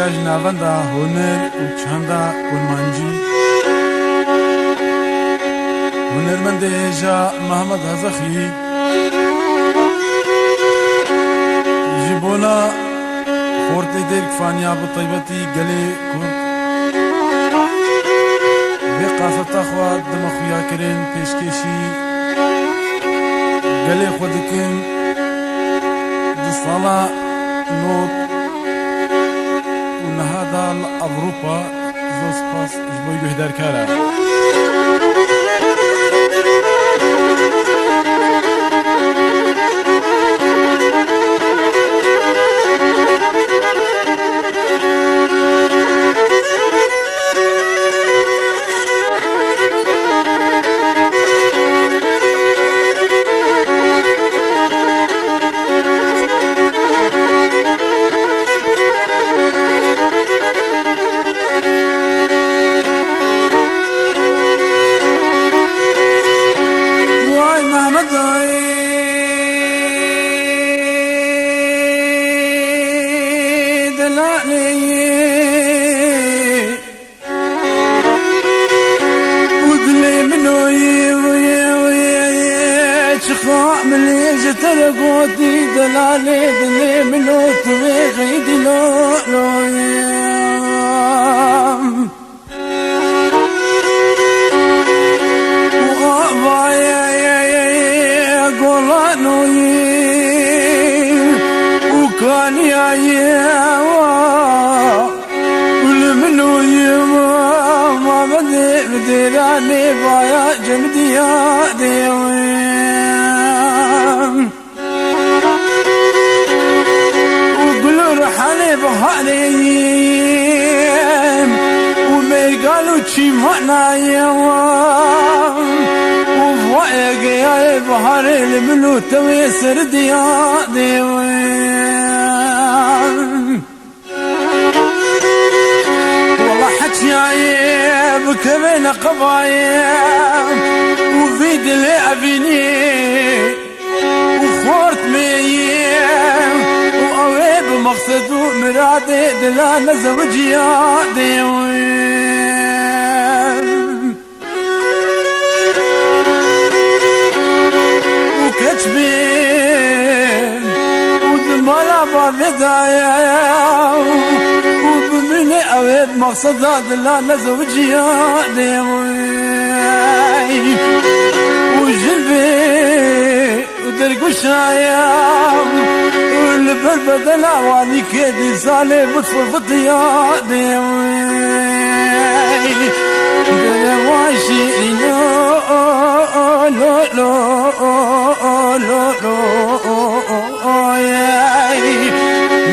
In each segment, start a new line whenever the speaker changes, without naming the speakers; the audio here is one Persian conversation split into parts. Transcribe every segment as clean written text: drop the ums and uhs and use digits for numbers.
گاج ناوندا هنر و چندا ورمانجی هنرمند جا محمد هزخی جبونا خورت درک فانیا بطیبتی گلی کرد به قافت اخوات دم خویا کرن پیشکشی گلی خودکن دستالا نوت و نهادا لأوروبا زوز پاس جبوی بهدار کارا
ترقوتي دلالي دلي منو تويغي دلو لويام وغابايا يا قولانوي وكان يا ولمنو ما بديراني بايا جمدي يا ديوي بهاريم وميقالوا شي معنايا وفوايق يا بهاري الملو تويسر ديادي والله حكي بكبين قبايم وفيد اللي أبيني وخورت ميم مقصد مرادي دلالة زوجياتي وكتبين ودمالا بابدايا وبمني أويد مقصد دلالة زوجياتي وجلبي ودرقشايا والبلبل العواني كيدي صالي بطفل يا ديوي دلواشي لو لو لو لو لو ياي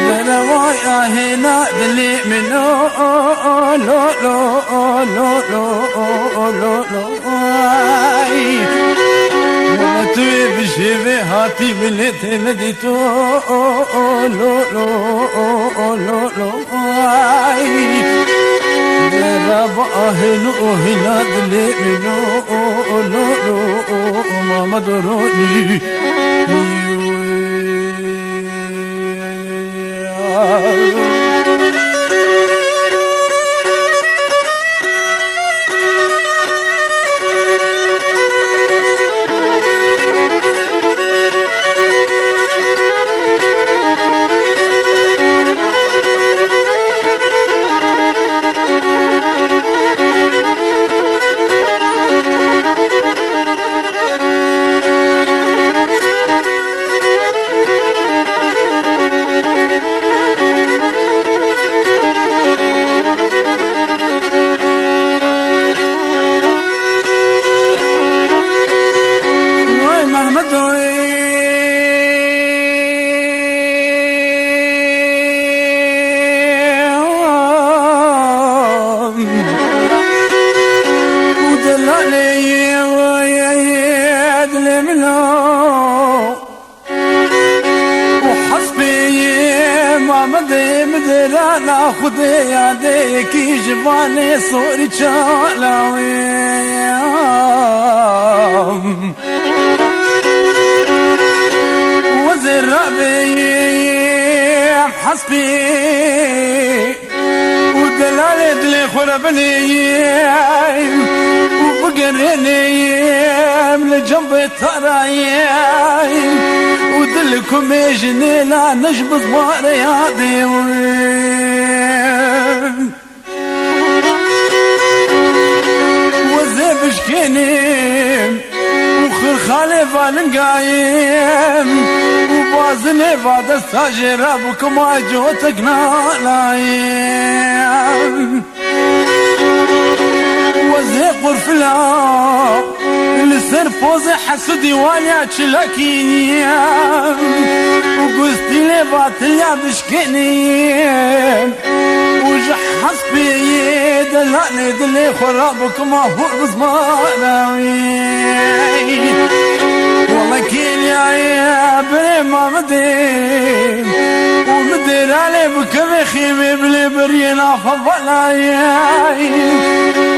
دلوايا هنا دلي منو لو لو لو لو لو توی بشیوه هاتی ملت ندیتو لو لو لو لو آی درب آهلو هلا دلی منو لو لو محمد رونی مدرانا خدي يديكي جبالي صوري شالاوي وزر ربي حسبي بنيم وبقرنيم لجنب ترايم ودلكم يجني لا نشبط ورياضي وزيب شكينيم وخر خالف النقايم وبازني بعد الساجر ابوك ما جوتك نالايم وزيق ورفلا لسر فوزي حسدي وانا تشلكيم وقستي لي باطل يا بشكينيم وجح حسبي دلاني دلي خرابك ما هو بزماناوي والله كين يا بلي ما مدين ومدير علي بكم خيمي بلي برينا فضلاي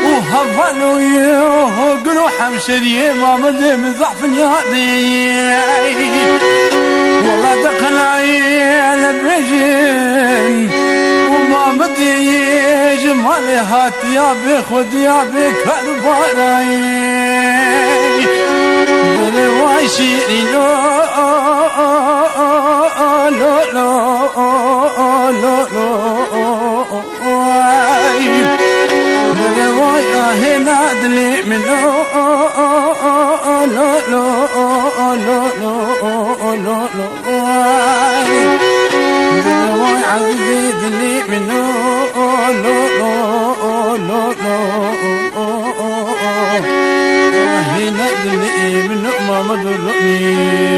وهفلوا يوه قلوا حمشري ما مدي مزحف نيادي والله دقناي لبجن وما مدي جمالي هات يا بخد يا بكرباراي بلواي شيري لو لو لو لو لو بلواي هنا دلي من لو لو لو لو لو بلواي عزيزي دلي من لو لو لو لو لو. هنا دلي من ما مدرني